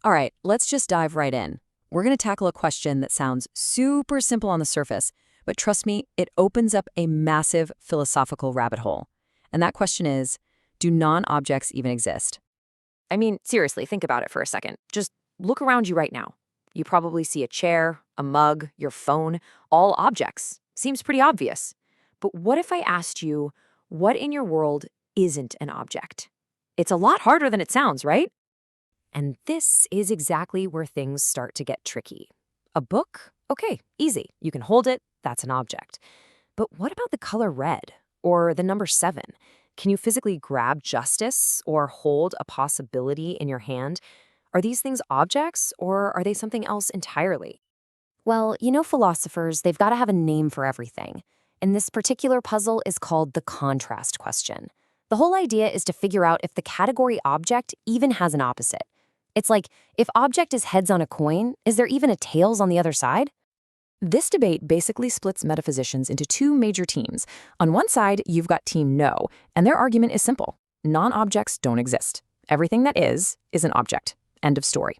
All right, let's just dive right in. We're going to tackle a question that sounds super simple on the surface, but trust me, it opens up a massive philosophical rabbit hole. And that question is, do non-objects even exist? I mean, seriously, think about it for a second. Just look around you right now. You probably see a chair, a mug, your phone, all objects. Seems pretty obvious. But what if I asked you, what in your world isn't an object? It's a lot harder than it sounds, right? And this is exactly where things start to get tricky. A book? Okay, easy. You can hold it, that's an object. But what about the color red or the number 7? Can you physically grab justice or hold a possibility in your hand? Are these things objects or are they something else entirely? Well, philosophers, they've got to have a name for everything. And this particular puzzle is called the contrast question. The whole idea is to figure out if the category object even has an opposite. It's like, if object is heads on a coin, is there even a tails on the other side? This debate basically splits metaphysicians into two major teams. On one side, you've got Team No, and their argument is simple. Non-objects don't exist. Everything that is an object. End of story.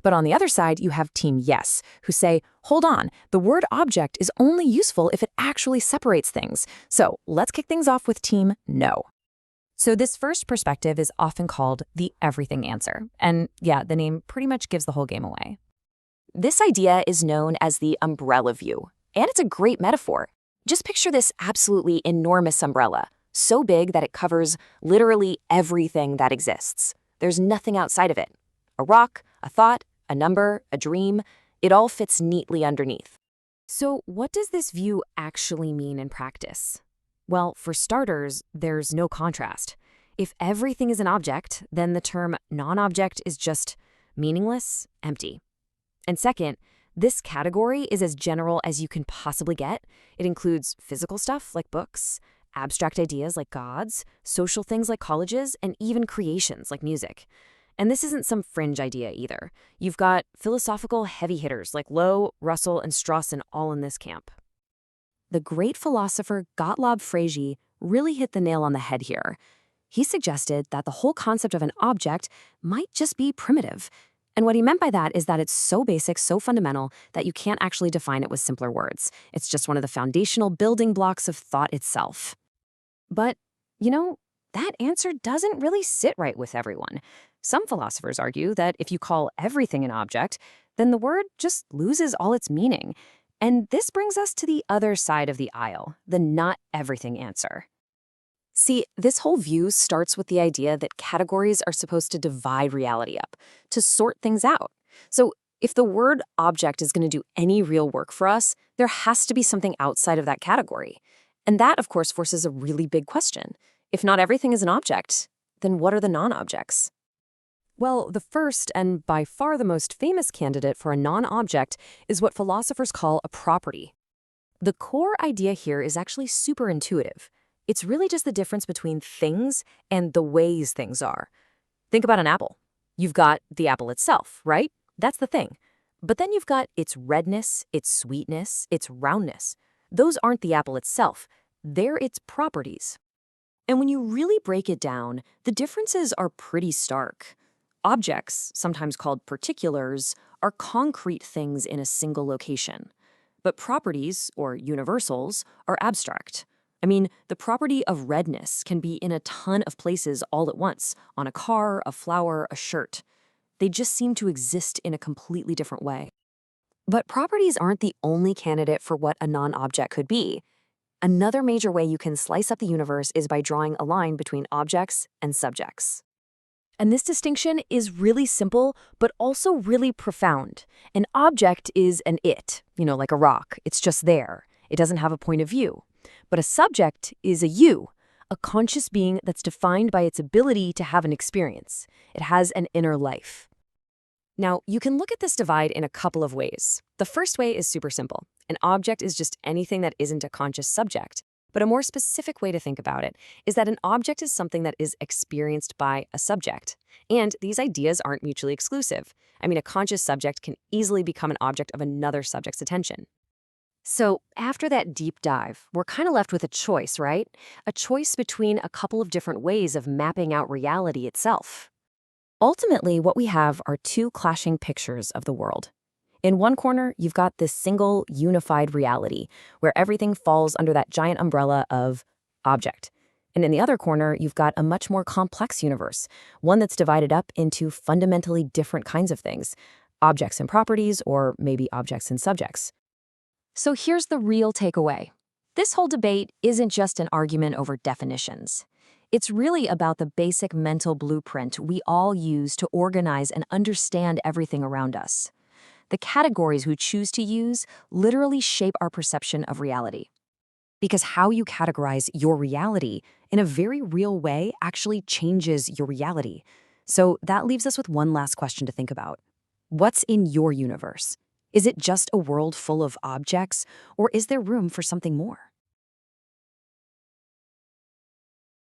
But on the other side, you have Team Yes, who say, hold on, the word object is only useful if it actually separates things. So let's kick things off with Team No. So this first perspective is often called the everything answer. And yeah, the name pretty much gives the whole game away. This idea is known as the umbrella view, and it's a great metaphor. Just picture this absolutely enormous umbrella, so big that it covers literally everything that exists. There's nothing outside of it. A rock, a thought, a number, a dream, it all fits neatly underneath. So what does this view actually mean in practice? Well, for starters, there's no contrast. If everything is an object, then the term non-object is just meaningless, empty. And second, this category is as general as you can possibly get. It includes physical stuff like books, abstract ideas like gods, social things like colleges, and even creations like music. And this isn't some fringe idea either. You've got philosophical heavy hitters like Lowe, Russell, and Strawson all in this camp. The great philosopher Frege really hit the nail on the head here. He suggested that the whole concept of an object might just be primitive. And what he meant by that is that it's so basic, so fundamental, that you can't actually define it with simpler words. It's just one of the foundational building blocks of thought itself. But, that answer doesn't really sit right with everyone. Some philosophers argue that if you call everything an object, then the word just loses all its meaning. And this brings us to the other side of the aisle, the not everything answer. See, this whole view starts with the idea that categories are supposed to divide reality up, to sort things out. So if the word object is going to do any real work for us, there has to be something outside of that category. And that, of course, forces a really big question. If not everything is an object, then what are the non-objects? Well, the first and by far the most famous candidate for a non-object is what philosophers call a property. The core idea here is actually super intuitive. It's really just the difference between things and the ways things are. Think about an apple. You've got the apple itself, right? That's the thing. But then you've got its redness, its sweetness, its roundness. Those aren't the apple itself. They're its properties. And when you really break it down, the differences are pretty stark. Objects, sometimes called particulars, are concrete things in a single location. But properties, or universals, are abstract. I mean, the property of redness can be in a ton of places all at once, on a car, a flower, a shirt. They just seem to exist in a completely different way. But properties aren't the only candidate for what a non-object could be. Another major way you can slice up the universe is by drawing a line between objects and subjects. And this distinction is really simple, but also really profound. An object is an it, like a rock. It's just there. It doesn't have a point of view. But a subject is a you, a conscious being that's defined by its ability to have an experience. It has an inner life. Now, you can look at this divide in a couple of ways. The first way is super simple. An object is just anything that isn't a conscious subject. But a more specific way to think about it is that an object is something that is experienced by a subject. And these ideas aren't mutually exclusive. I mean, a conscious subject can easily become an object of another subject's attention. So after that deep dive, we're kind of left with a choice, right? A choice between a couple of different ways of mapping out reality itself. Ultimately, what we have are two clashing pictures of the world. In one corner, you've got this single, unified reality, where everything falls under that giant umbrella of object. And in the other corner, you've got a much more complex universe, one that's divided up into fundamentally different kinds of things, objects and properties, or maybe objects and subjects. So here's the real takeaway. This whole debate isn't just an argument over definitions. It's really about the basic mental blueprint we all use to organize and understand everything around us. The categories we choose to use literally shape our perception of reality. Because how you categorize your reality in a very real way actually changes your reality. So that leaves us with one last question to think about. What's in your universe? Is it just a world full of objects, or is there room for something more?